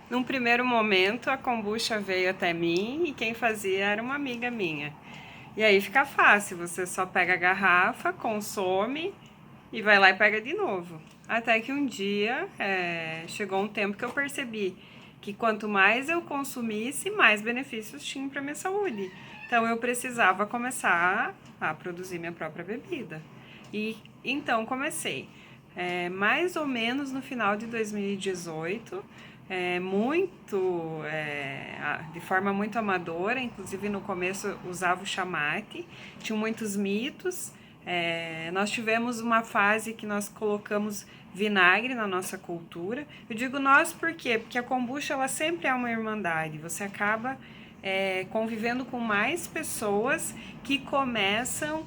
Num primeiro momento, a kombucha veio até mim e quem fazia era uma amiga minha. E aí fica fácil, você só pega a garrafa, consome e vai lá e pega de novo. Até que um dia chegou um tempo que eu percebi que quanto mais eu consumisse, mais benefícios tinham para minha saúde. Então eu precisava começar a produzir minha própria bebida. E então comecei. Mais ou menos no final de 2018, de forma muito amadora, inclusive no começo usava o chamate, tinha muitos mitos. Nós tivemos uma fase que nós colocamos vinagre na nossa cultura. Eu digo nós por quê? Porque a kombucha ela sempre é uma irmandade, você acaba convivendo com mais pessoas que começam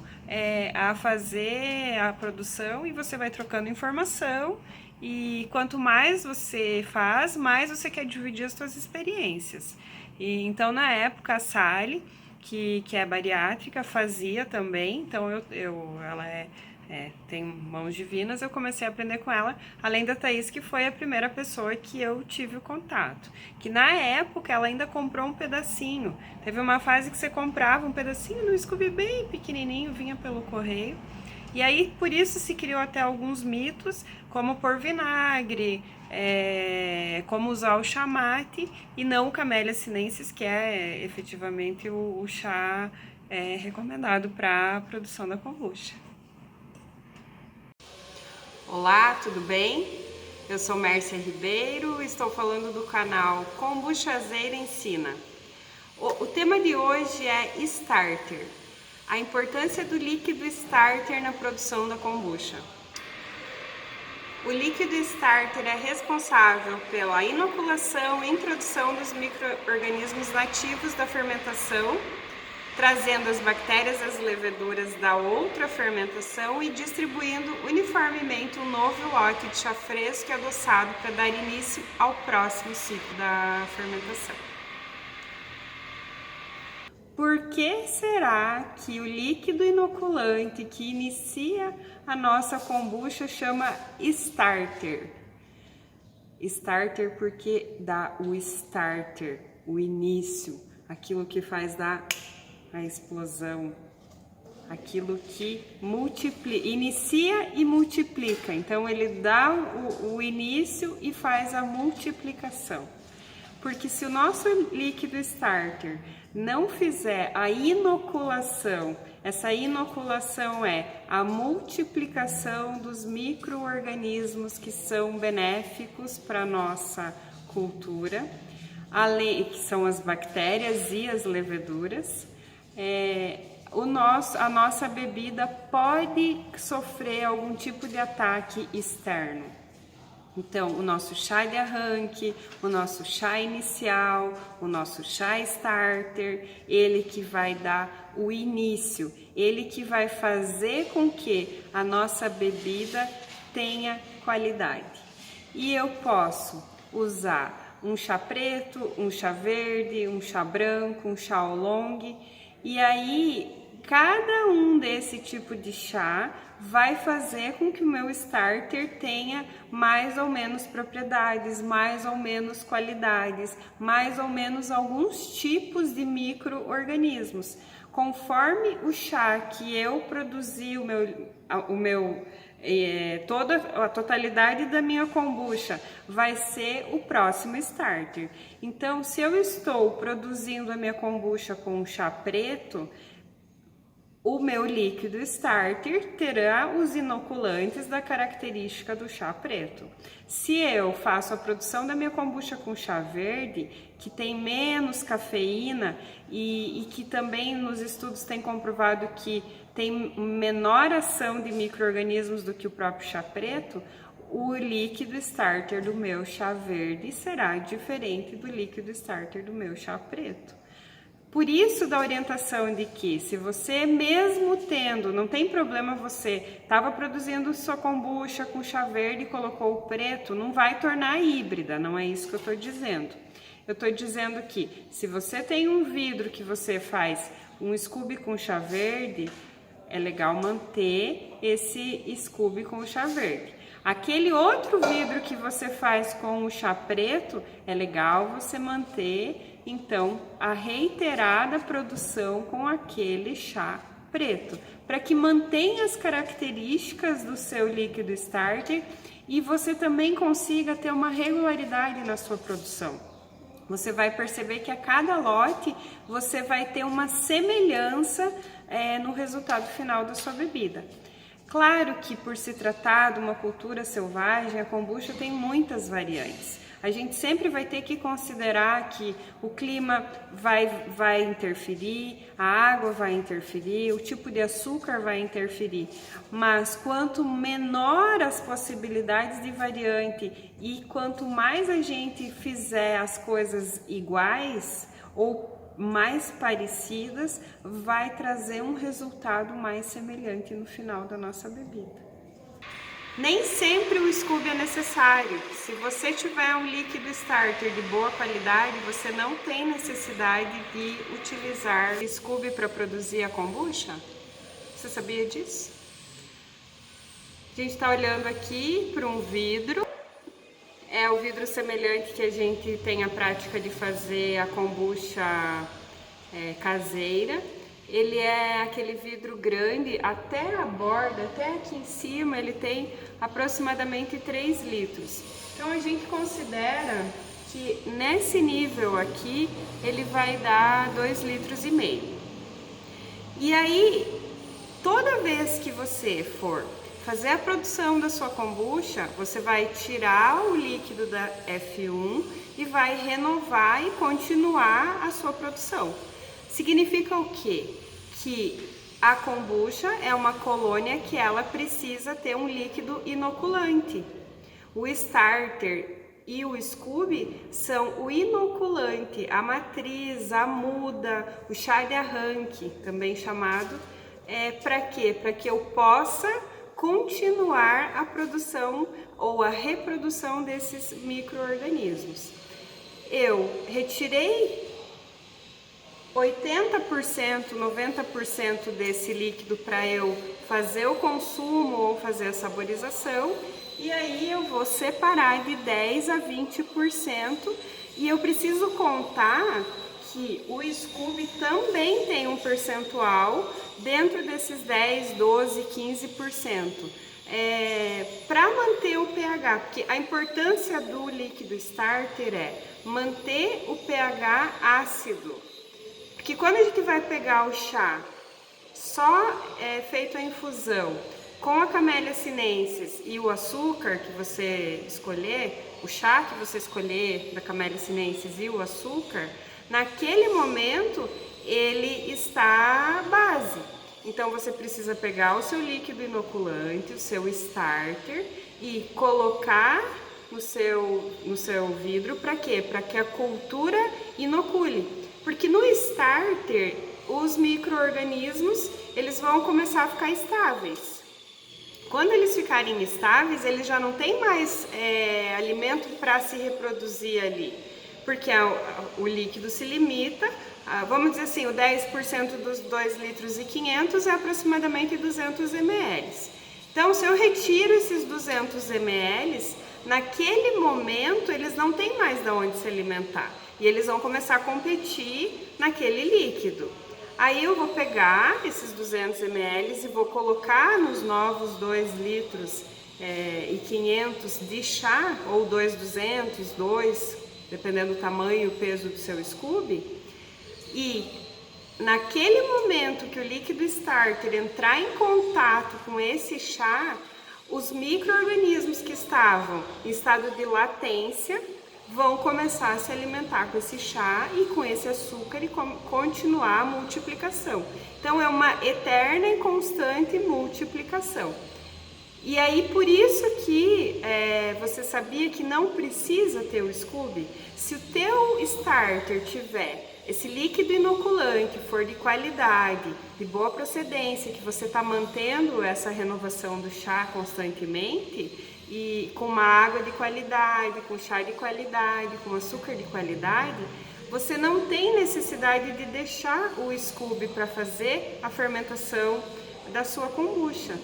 a fazer a produção e você vai trocando informação e quanto mais você faz, mais você quer dividir as suas experiências. E, então, na época, a Sally, que é bariátrica, fazia também, então ela tem mãos divinas, eu comecei a aprender com ela, além da Thaís, que foi a primeira pessoa que eu tive o contato. Que na época ela ainda comprou um pedacinho. Teve uma fase que você comprava um pedacinho no Scooby bem pequenininho, vinha pelo correio. E aí, por isso se criou até alguns mitos, como pôr vinagre, como usar o chamate e não o Camellia sinensis, que é efetivamente o chá recomendado para a produção da kombucha. Olá, tudo bem? Eu sou Mércia Ribeiro, estou falando do canal Kombuchazeira Ensina. O tema de hoje é Starter, a importância do líquido Starter na produção da kombucha. O líquido Starter é responsável pela inoculação e introdução dos micro-organismos nativos da fermentação, trazendo as bactérias e as leveduras da outra fermentação e distribuindo uniformemente um novo lote de chá fresco e adoçado para dar início ao próximo ciclo da fermentação. Por que será que o líquido inoculante que inicia a nossa kombucha chama starter? Starter porque dá o starter, o início, aquilo que faz dar a explosão, aquilo que inicia e multiplica. Então ele dá o início e faz a multiplicação. Porque se o nosso líquido starter não fizer a inoculação, essa inoculação é a multiplicação dos micro-organismos que são benéficos para a nossa cultura, que são as bactérias e as leveduras, a nossa bebida pode sofrer algum tipo de ataque externo. Então, o nosso chá de arranque, o nosso chá inicial, o nosso chá starter, ele que vai dar o início, ele que vai fazer com que a nossa bebida tenha qualidade. E eu posso usar um chá preto, um chá verde, um chá branco, um chá oolong, e aí cada um desse tipo de chá vai fazer com que o meu starter tenha mais ou menos propriedades, mais ou menos qualidades, mais ou menos alguns tipos de micro-organismos. Conforme o chá que eu produzi, toda a totalidade da minha kombucha vai ser o próximo starter. Então, se eu estou produzindo a minha kombucha com chá preto, o meu líquido starter terá os inoculantes da característica do chá preto. Se eu faço a produção da minha kombucha com chá verde, que tem menos cafeína e que também nos estudos tem comprovado que tem menor ação de micro-organismos do que o próprio chá preto, o líquido starter do meu chá verde será diferente do líquido starter do meu chá preto. Por isso da orientação de que se você mesmo tendo, não tem problema, você estava produzindo sua kombucha com chá verde e colocou o preto, não vai tornar híbrida, não é isso que eu estou dizendo. Eu estou dizendo que se você tem um vidro que você faz um Scooby com chá verde, é legal manter esse Scooby com chá verde. Aquele outro vidro que você faz com o chá preto, é legal você manter, então, a reiterada produção com aquele chá preto, para que mantenha as características do seu líquido starter e você também consiga ter uma regularidade na sua produção. Você vai perceber que a cada lote você vai ter uma semelhança no resultado final da sua bebida. Claro que por se tratar de uma cultura selvagem, a kombucha tem muitas variantes. A gente sempre vai ter que considerar que o clima vai interferir, a água vai interferir, o tipo de açúcar vai interferir. Mas quanto menor as possibilidades de variante e quanto mais a gente fizer as coisas iguais ou mais parecidas, vai trazer um resultado mais semelhante no final da nossa bebida. Nem sempre o Scooby é necessário. Se você tiver um líquido starter de boa qualidade, você não tem necessidade de utilizar Scooby para produzir a kombucha. Você sabia disso? A gente está olhando aqui para um vidro. É o vidro semelhante que a gente tem a prática de fazer a kombucha caseira. Ele é aquele vidro grande, até a borda, até aqui em cima, ele tem aproximadamente 3 litros. Então a gente considera que nesse nível aqui, ele vai dar 2,5 litros. E aí, toda vez que você for fazer a produção da sua kombucha, você vai tirar o líquido da F1 e vai renovar e continuar a sua produção. Significa o quê? Que a kombucha é uma colônia que ela precisa ter um líquido inoculante. O starter e o Scooby são o inoculante, a matriz, a muda, o chá de arranque, também chamado. Para quê? Para que eu possa continuar a produção ou a reprodução desses micro-organismos. Eu retirei 80%, 90% desse líquido para eu fazer o consumo ou fazer a saborização, e aí eu vou separar de 10 a 20%, e eu preciso contar que o Scooby também tem um percentual dentro desses 10, 12, 15%. Para manter o pH, porque a importância do líquido starter é manter o pH ácido. Porque quando a gente vai pegar o chá só feito a infusão com a Camellia sinensis e o açúcar que você escolher, o chá que você escolher da Camellia sinensis e o açúcar, naquele momento ele está base. Então você precisa pegar o seu líquido inoculante, o seu starter, e colocar no seu vidro. Para quê? Para que a cultura inocule. Porque no starter, os micro-organismos, eles vão começar a ficar estáveis. Quando eles ficarem estáveis, eles já não tem mais alimento para se reproduzir ali. Porque o líquido se limita, vamos dizer assim, o 10% dos 2,5 litros é aproximadamente 200 ml. Então, se eu retiro esses 200 ml, naquele momento eles não têm mais de onde se alimentar. E eles vão começar a competir naquele líquido. Aí eu vou pegar esses 200 ml e vou colocar nos novos 2,5 litros de chá, ou 2,200, 2, dependendo do tamanho e o peso do seu Scooby. E naquele momento que o líquido starter entrar em contato com esse chá, os micro-organismos que estavam em estado de latência vão começar a se alimentar com esse chá e com esse açúcar e continuar a multiplicação. Então é uma eterna e constante multiplicação. E aí por isso que você sabia que não precisa ter o Scooby? Se o teu starter tiver esse líquido inoculante, for de qualidade, de boa procedência, que você está mantendo essa renovação do chá constantemente, e com uma água de qualidade, com chá de qualidade, com açúcar de qualidade, você não tem necessidade de deixar o Scooby para fazer a fermentação da sua kombucha.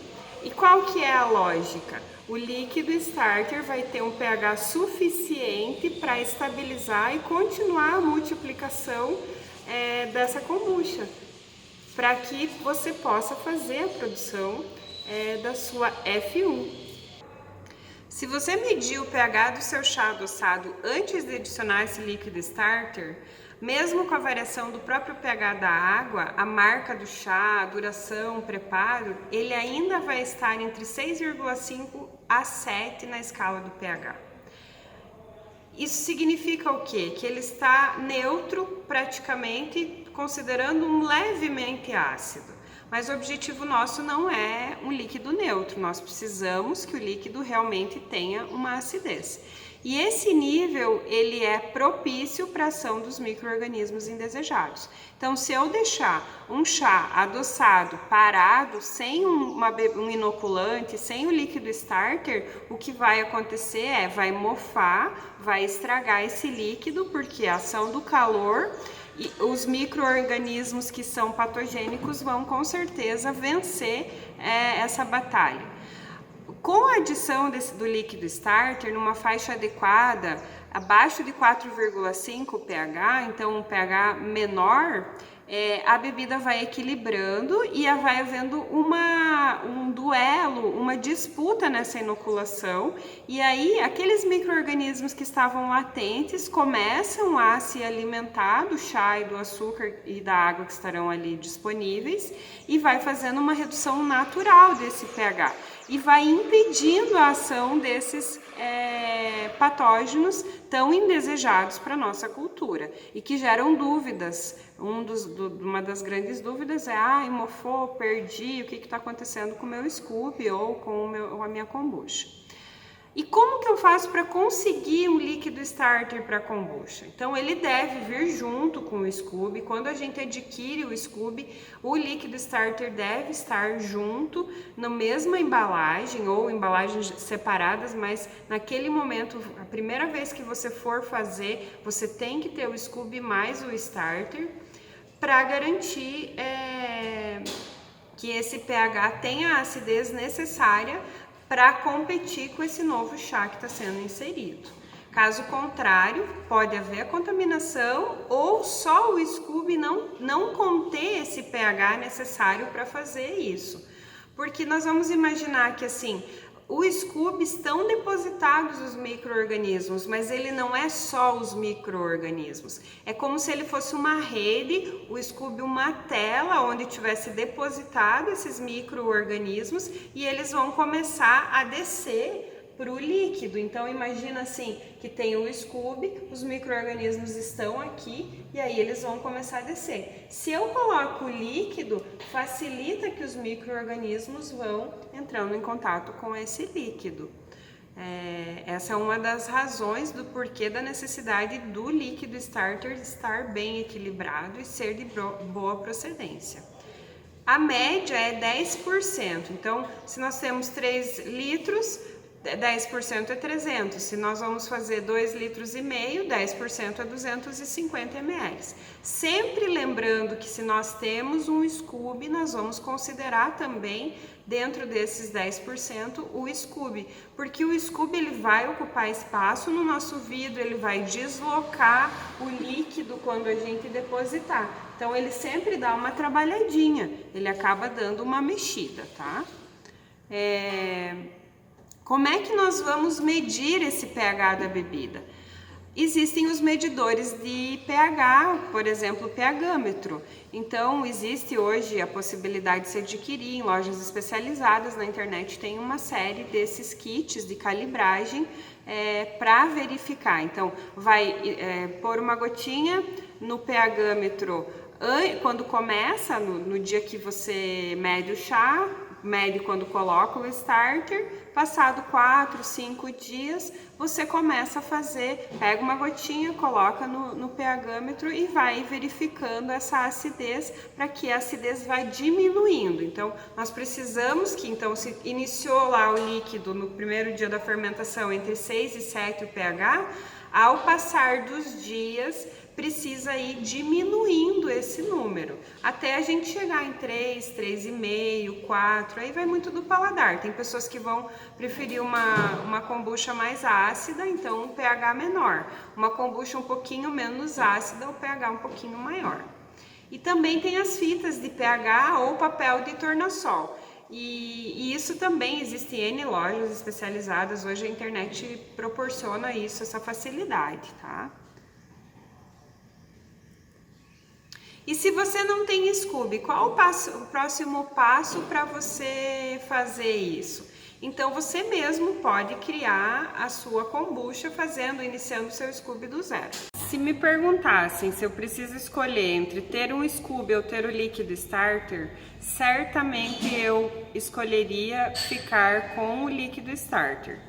E qual que é a lógica? O líquido starter vai ter um pH suficiente para estabilizar e continuar a multiplicação dessa kombucha, para que você possa fazer a produção da sua F1. Se você medir o pH do seu chá adoçado antes de adicionar esse líquido starter, mesmo com a variação do próprio pH da água, a marca do chá, a duração, o preparo, ele ainda vai estar entre 6,5 a 7 na escala do pH. Isso significa o quê? Que ele está neutro praticamente, considerando um levemente ácido. Mas o objetivo nosso não é um líquido neutro, nós precisamos que o líquido realmente tenha uma acidez. E esse nível, ele é propício para a ação dos micro-organismos indesejados. Então, se eu deixar um chá adoçado, parado, sem um inoculante, sem o líquido starter, o que vai acontecer vai mofar, vai estragar esse líquido, porque a ação do calor e os micro-organismos que são patogênicos vão com certeza vencer essa batalha. Com a adição do líquido starter numa faixa adequada, abaixo de 4,5 pH, então um pH menor, a bebida vai equilibrando e vai havendo um duelo, uma disputa nessa inoculação, e aí aqueles micro-organismos que estavam latentes começam a se alimentar do chá e do açúcar e da água que estarão ali disponíveis, e vai fazendo uma redução natural desse pH e vai impedindo a ação desses patógenos tão indesejados para a nossa cultura e que geram dúvidas. Uma das grandes dúvidas é: mofou, perdi, o que está acontecendo com o meu Scoop ou com a minha kombucha? E como que eu faço para conseguir um líquido starter para kombucha? Então, ele deve vir junto com o Scooby. Quando a gente adquire o Scooby, o líquido starter deve estar junto, na mesma embalagem ou embalagens separadas, mas naquele momento, a primeira vez que você for fazer, você tem que ter o Scooby mais o starter para garantir que esse pH tenha a acidez necessária para competir com esse novo chá que está sendo inserido. Caso contrário, pode haver a contaminação ou só o Scooby não conter esse pH necessário para fazer isso. Porque nós vamos imaginar que assim, o Scooby estão depositados os micro-organismos, mas ele não é só os micro-organismos. É como se ele fosse uma rede, o Scooby uma tela onde tivesse depositado esses micro-organismos e eles vão começar a descer para o líquido. Então imagina assim, que tem o Scooby, os micro-organismos estão aqui e aí eles vão começar a descer. Se eu coloco o líquido, facilita que os micro-organismos vão entrando em contato com esse líquido. Essa é uma das razões do porquê da necessidade do líquido starter estar bem equilibrado e ser de boa procedência. A média é 10%, então se nós temos 3 litros, 10% é 300, se nós vamos fazer 2,5 litros, 10% é 250 ml. Sempre lembrando que se nós temos um Scooby, nós vamos considerar também dentro desses 10% o Scooby, porque o Scooby ele vai ocupar espaço no nosso vidro, ele vai deslocar o líquido quando a gente depositar. Então ele sempre dá uma trabalhadinha, ele acaba dando uma mexida, tá? Como é que nós vamos medir esse pH da bebida? Existem os medidores de pH, por exemplo, o pHmetro. Então, existe hoje a possibilidade de se adquirir em lojas especializadas. Na internet tem uma série desses kits de calibragem para verificar. Então, vai pôr uma gotinha no pHmetro quando começa, no dia que você mede o chá, mede quando coloca o starter, passado 4, 5 dias, você começa a fazer, pega uma gotinha, coloca no pHmetro e vai verificando essa acidez, para que a acidez vai diminuindo. Então, nós precisamos que, então, se iniciou lá o líquido no primeiro dia da fermentação entre 6 e 7 o pH, ao passar dos dias, precisa ir diminuindo esse número, até a gente chegar em 3, 3,5, 4, aí vai muito do paladar. Tem pessoas que vão preferir uma kombucha mais ácida, então um pH menor. Uma kombucha um pouquinho menos ácida, o pH um pouquinho maior. E também tem as fitas de pH ou papel de tornassol. E isso também, existem N lojas especializadas, hoje a internet proporciona isso, essa facilidade, tá? E se você não tem Scooby, qual o próximo passo para você fazer isso? Então você mesmo pode criar a sua kombucha iniciando o seu Scooby do zero. Se me perguntassem se eu preciso escolher entre ter um Scooby ou ter o líquido starter, certamente eu escolheria ficar com o líquido starter.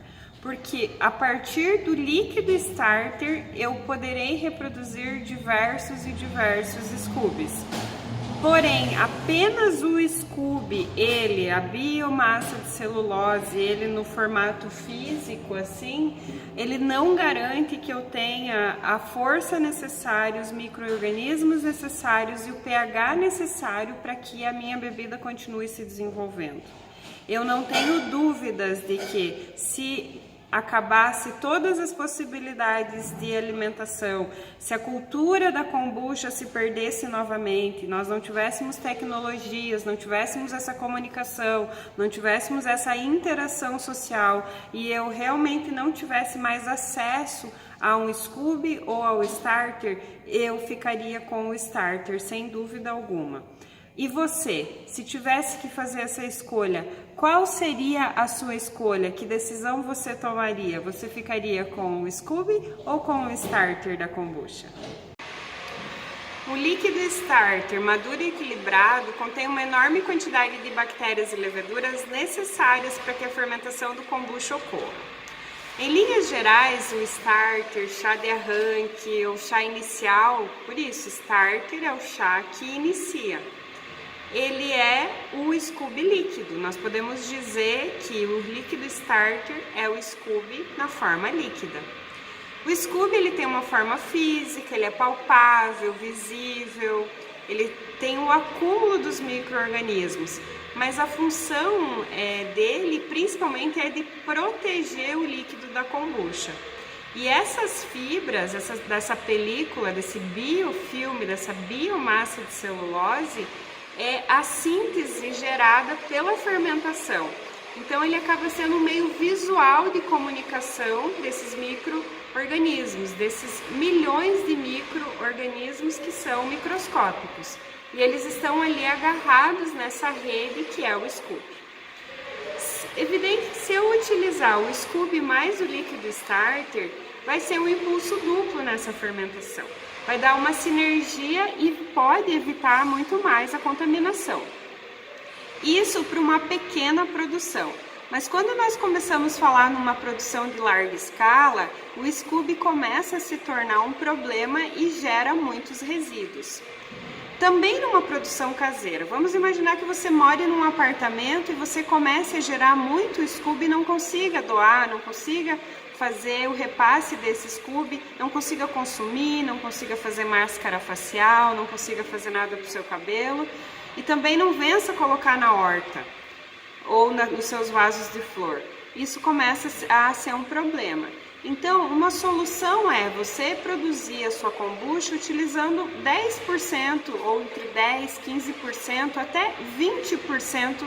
Porque a partir do líquido starter eu poderei reproduzir diversos Scoobies. Porém, apenas o Scooby, a biomassa de celulose, ele no formato físico assim, ele não garante que eu tenha a força necessária, os micro-organismos necessários e o pH necessário para que a minha bebida continue se desenvolvendo. Eu não tenho dúvidas de que se acabasse todas as possibilidades de alimentação, se a cultura da kombucha se perdesse novamente, nós não tivéssemos tecnologias, não tivéssemos essa comunicação, não tivéssemos essa interação social e eu realmente não tivesse mais acesso a um Scooby ou ao starter, eu ficaria com o starter, sem dúvida alguma. E você, se tivesse que fazer essa escolha, qual seria a sua escolha? Que decisão você tomaria? Você ficaria com o Scooby ou com o starter da kombucha? O líquido starter maduro e equilibrado contém uma enorme quantidade de bactérias e leveduras necessárias para que a fermentação do kombucha ocorra. Em linhas gerais, o starter, chá de arranque ou chá inicial, por isso, starter é o chá que inicia. Ele é o Scooby líquido. Nós podemos dizer que o líquido starter é o Scooby na forma líquida. O Scooby ele tem uma forma física, ele é palpável, visível, ele tem o acúmulo dos micro-organismos, mas a função dele principalmente é de proteger o líquido da kombucha. E essas fibras, dessa película, desse biofilme, dessa biomassa de celulose, é a síntese gerada pela fermentação. Então ele acaba sendo um meio visual de comunicação desses micro-organismos, desses milhões de micro-organismos que são microscópicos. E eles estão ali agarrados nessa rede que é o Scooby. Evidente que se eu utilizar o Scooby mais o líquido starter, vai ser um impulso duplo nessa fermentação. Vai dar uma sinergia e pode evitar muito mais a contaminação. Isso para uma pequena produção. Mas quando nós começamos a falar numa produção de larga escala, o Scooby começa a se tornar um problema e gera muitos resíduos. Também numa produção caseira. Vamos imaginar que você mora num apartamento e você comece a gerar muito Scooby e não consiga doar, não consiga fazer o repasse desse Scooby, não consiga consumir, não consiga fazer máscara facial, não consiga fazer nada para o seu cabelo e também não vença colocar na horta ou nos seus vasos de flor. Isso começa a ser um problema. Então, uma solução é você produzir a sua kombucha utilizando 10% ou entre 10%, 15% até 20%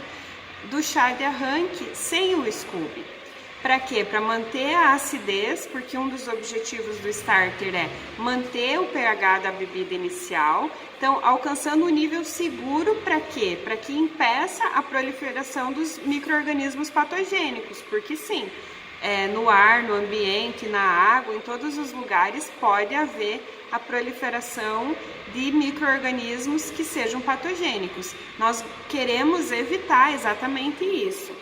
do chá de arranque sem o Scooby. Para quê? Para manter a acidez, porque um dos objetivos do starter é manter o pH da bebida inicial. Então, alcançando um nível seguro para quê? Para que impeça a proliferação dos micro-organismos patogênicos, porque sim, no ar, no ambiente, na água, em todos os lugares pode haver a proliferação de micro-organismos que sejam patogênicos. Nós queremos evitar exatamente isso.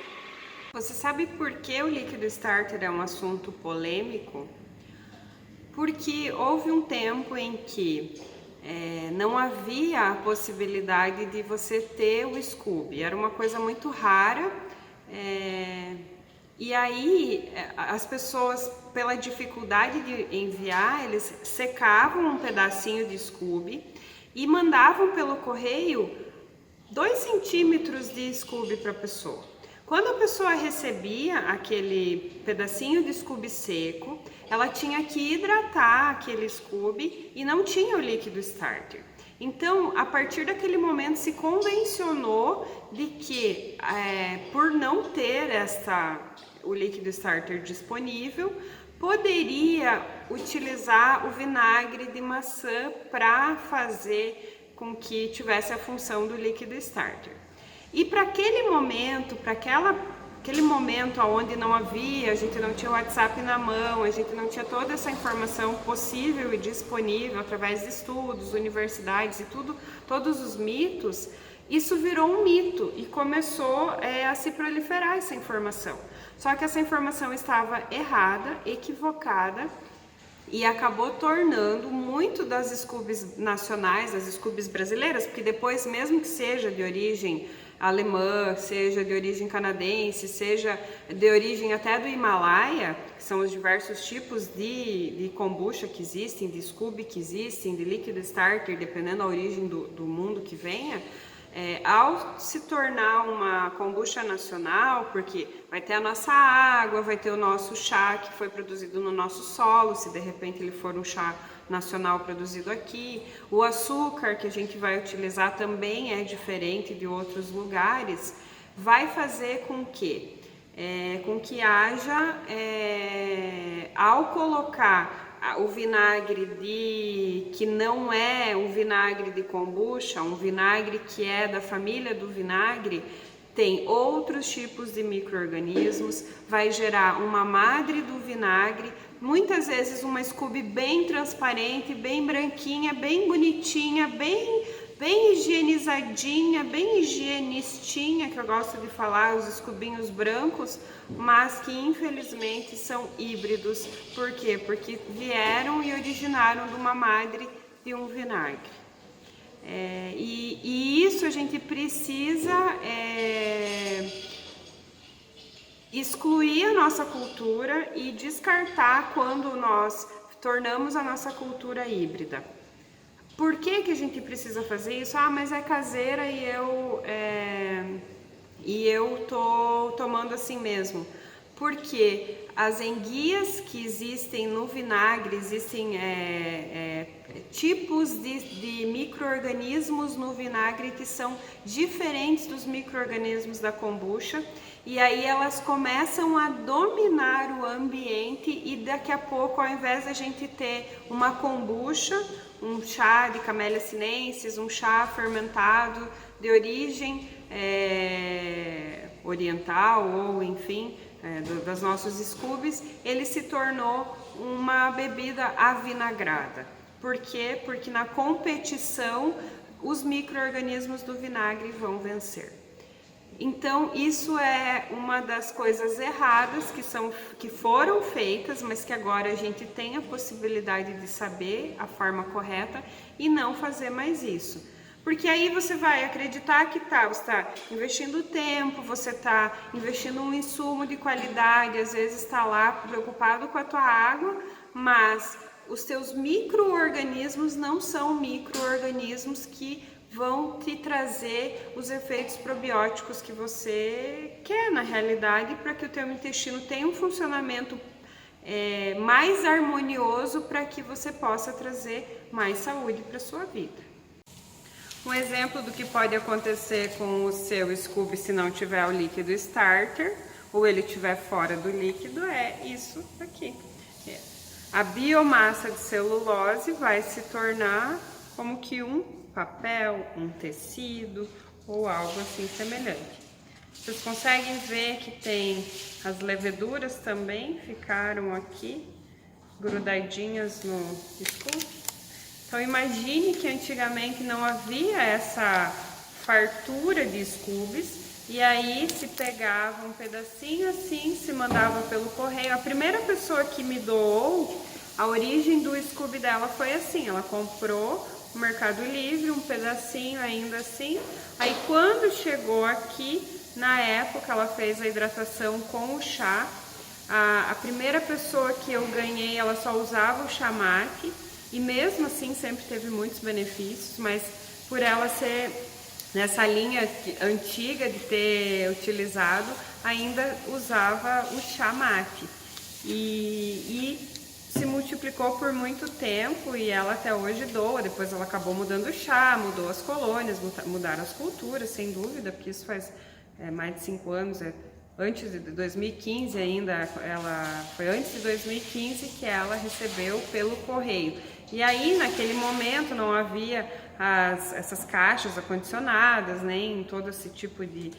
Você sabe por que o líquido starter é um assunto polêmico? Porque houve um tempo em que não havia a possibilidade de você ter o Scooby. Era uma coisa muito rara E aí, as pessoas, pela dificuldade de enviar, eles secavam um pedacinho de Scooby e mandavam pelo correio 2 centímetros de Scooby para a pessoa. Quando a pessoa recebia aquele pedacinho de Scooby seco, ela tinha que hidratar aquele Scooby e não tinha o líquido starter. Então, a partir daquele momento se convencionou de que, por não ter o líquido starter disponível, poderia utilizar o vinagre de maçã para fazer com que tivesse a função do líquido starter. E para aquele momento, aquele momento onde não havia, a gente não tinha o WhatsApp na mão, a gente não tinha toda essa informação possível e disponível através de estudos, universidades e todos os mitos, isso virou um mito e começou a se proliferar essa informação. Só que essa informação estava errada, equivocada, e acabou tornando muito das Scoobies nacionais, das Scoobies brasileiras, porque depois, mesmo que seja de origem alemã, seja de origem canadense, seja de origem até do Himalaia, que são os diversos tipos de kombucha que existem, de Scooby que existem, de líquido starter, dependendo da origem do mundo que venha, ao se tornar uma kombucha nacional, porque vai ter a nossa água, vai ter o nosso chá que foi produzido no nosso solo, se de repente ele for um chá nacional produzido aqui, o açúcar que a gente vai utilizar também é diferente de outros lugares, vai fazer com que haja, ao colocar o vinagre que não é um vinagre de kombucha, um vinagre que é da família do vinagre, tem outros tipos de micro-organismos, vai gerar uma madre do vinagre, muitas vezes uma Scooby bem transparente, bem branquinha, bem bonitinha, bem higienizadinha, bem higienistinha, que eu gosto de falar, os Scoobinhos brancos, mas que infelizmente são híbridos. Por quê? Porque vieram e originaram de uma madre de um vinagre. E isso a gente precisa excluir a nossa cultura e descartar quando nós tornamos a nossa cultura híbrida. Por que a gente precisa fazer isso? Ah, mas é caseira e eu tô tomando assim mesmo. Porque as enguias que existem no vinagre, existem tipos de micro-organismos no vinagre que são diferentes dos micro-organismos da kombucha, e aí elas começam a dominar o ambiente e daqui a pouco, ao invés da gente ter uma kombucha, um chá de Camellia sinensis, um chá fermentado de origem oriental ou enfim, das nossos Scoobies, ele se tornou uma bebida avinagrada. Por quê? Porque na competição os micro-organismos do vinagre vão vencer. Então isso é uma das coisas erradas que foram feitas, mas que agora a gente tem a possibilidade de saber a forma correta e não fazer mais isso. Porque aí você vai acreditar que você está investindo tempo, você está investindo um insumo de qualidade, às vezes está lá preocupado com a tua água, mas os teus micro-organismos não são micro-organismos que vão te trazer os efeitos probióticos que você quer na realidade, para que o teu intestino tenha um funcionamento mais harmonioso, para que você possa trazer mais saúde para a sua vida. Um exemplo do que pode acontecer com o seu Scooby se não tiver o líquido starter, ou ele estiver fora do líquido, é isso aqui. A biomassa de celulose vai se tornar como que um papel, um tecido ou algo assim semelhante. Vocês conseguem ver que tem as leveduras também ficaram aqui grudadinhas no Scooby. Então imagine que antigamente não havia essa fartura de Scoobies e aí se pegava um pedacinho assim, se mandava pelo correio. A primeira pessoa que me doou, a origem do Scooby dela foi assim, ela comprou no Mercado Livre um pedacinho ainda assim, aí quando chegou aqui Na época ela fez a hidratação com o chá. A primeira pessoa que eu ganhei, ela só usava o chá mate e mesmo assim sempre teve muitos benefícios, mas por ela ser nessa linha antiga de ter utilizado, ainda usava o chá mate e se multiplicou por muito tempo e ela até hoje doa. Depois ela acabou mudando o chá, mudou as colônias, mudaram as culturas, sem dúvida, porque isso faz mais de 5 anos, antes de 2015 ainda, foi antes de 2015 que ela recebeu pelo correio. E aí, naquele momento, não havia essas caixas acondicionadas, nem todo esse tipo de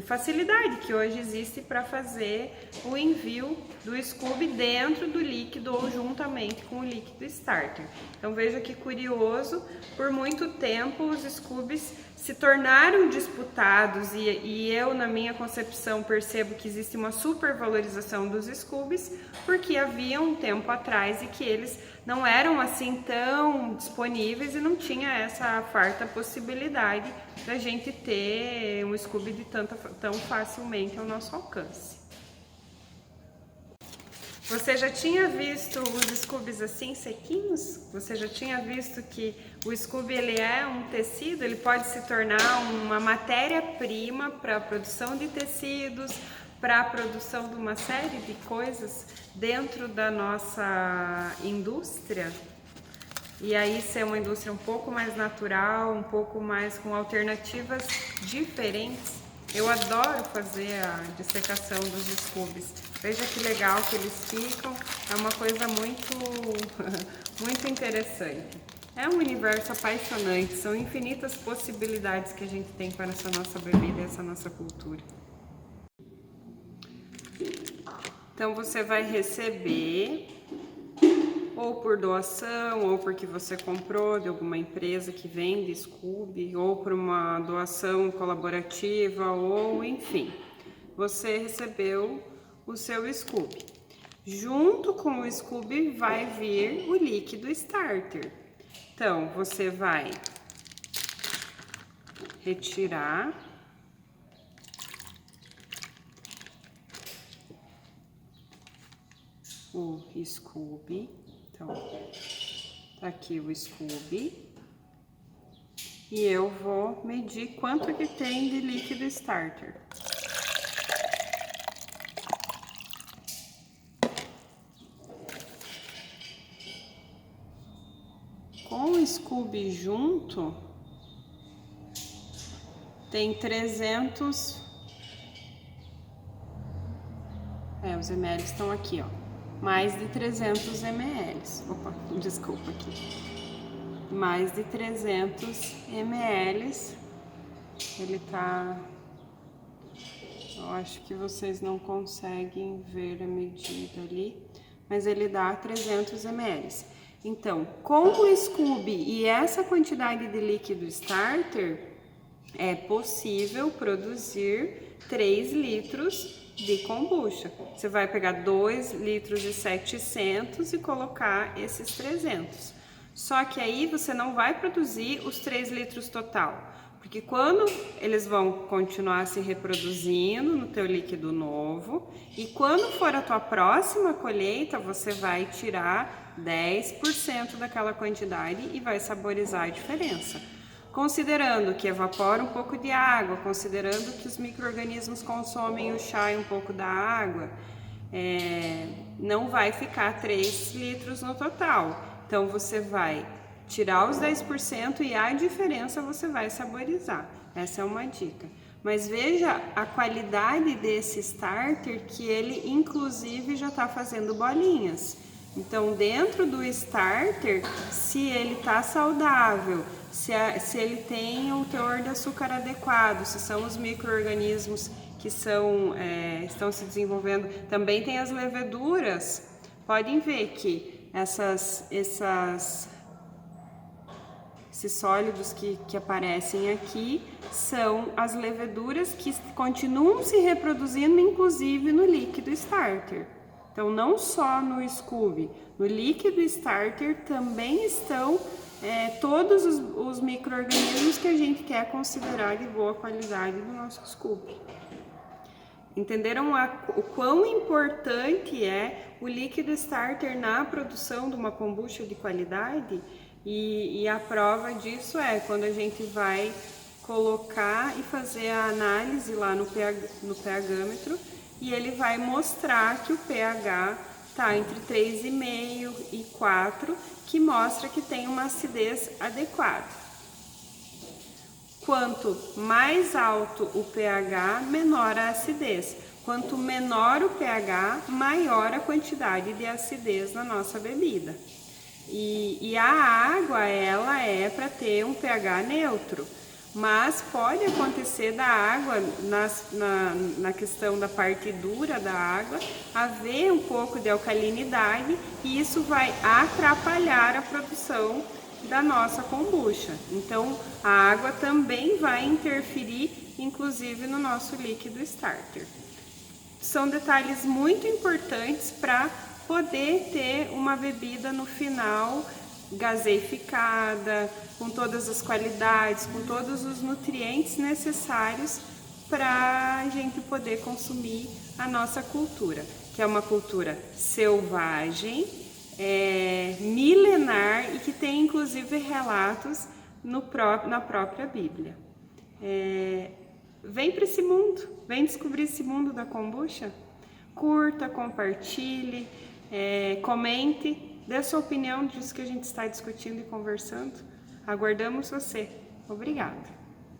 facilidade que hoje existe para fazer o envio do Scooby dentro do líquido ou juntamente com o líquido starter. Então veja que curioso, por muito tempo os Scoobies se tornaram disputados e eu, na minha concepção, percebo que existe uma supervalorização dos Scoobies porque havia um tempo atrás e que eles não eram assim tão disponíveis e não tinha essa farta possibilidade da gente ter um Scooby de tão facilmente ao nosso alcance. Você já tinha visto os Scoobies assim sequinhos? Você já tinha visto que o Scooby ele é um tecido, ele pode se tornar uma matéria-prima para a produção de tecidos, para a produção de uma série de coisas dentro da nossa indústria? E aí ser uma indústria um pouco mais natural, um pouco mais com alternativas diferentes. Eu adoro fazer a dissecação dos Scoobies. Veja que legal que eles ficam, é uma coisa muito interessante. É um universo apaixonante, são infinitas possibilidades que a gente tem para essa nossa bebida, essa nossa cultura. Então você vai receber ou por doação, ou porque você comprou de alguma empresa que vende Scooby, ou por uma doação colaborativa, ou enfim, você recebeu o seu Scooby. Junto com o Scooby vai vir o líquido starter. Então, você vai retirar o Scooby. Então, tá aqui o Scooby. E eu vou medir quanto que tem de líquido starter. Com o Scooby junto, tem 300... os ml estão aqui, ó. Mais de 300 ml. Opa, desculpa aqui. Mais de 300 ml. Ele tá... Eu acho que vocês não conseguem ver a medida ali, mas ele dá 300 ml. Então, com o Scooby e essa quantidade de líquido starter, é possível produzir 3 litros de kombucha. Você vai pegar 2 litros e 700 e colocar esses 300. Só que aí você não vai produzir os 3 litros total, porque quando eles vão continuar se reproduzindo no teu líquido novo, e quando for a tua próxima colheita, você vai tirar 10% daquela quantidade e vai saborizar a diferença. Considerando que evapora um pouco de água, considerando que os micro-organismos consomem o chá e um pouco da água, não vai ficar 3 litros no total. Então você vai tirar os 10% e a diferença você vai saborizar. Essa é uma dica. Mas veja a qualidade desse starter, que ele inclusive já está fazendo bolinhas. Então dentro do starter, se ele está saudável, se ele tem o teor de açúcar adequado, se são os micro-organismos que estão se desenvolvendo, também tem as leveduras. Podem ver que esses sólidos que aparecem aqui são as leveduras que continuam se reproduzindo, inclusive no líquido starter. Então, não só no Scooby, no líquido starter também estão todos os micro-organismos que a gente quer considerar de boa qualidade do nosso scoop. Entenderam o quão importante é o líquido starter na produção de uma kombucha de qualidade? E a prova disso é quando a gente vai colocar e fazer a análise lá no pH-metro e ele vai mostrar que o pH está entre 3,5 e 4, que mostra que tem uma acidez adequada. Quanto mais alto o pH, menor a acidez. Quanto menor o pH, maior a quantidade de acidez na nossa bebida. E a água, ela é para ter um pH neutro, mas pode acontecer da água, na questão da parte dura da água, haver um pouco de alcalinidade e isso vai atrapalhar a produção da nossa kombucha. Então, a água também vai interferir, inclusive, no nosso líquido starter. São detalhes muito importantes para poder ter uma bebida no final gaseificada, com todas as qualidades, com todos os nutrientes necessários para a gente poder consumir a nossa cultura, que é uma cultura selvagem, milenar e que tem inclusive relatos na própria Bíblia. Vem para esse mundo, vem descobrir esse mundo da kombucha. Curta, compartilhe, comente, dê a sua opinião disso que a gente está discutindo e conversando. Aguardamos você. Obrigada!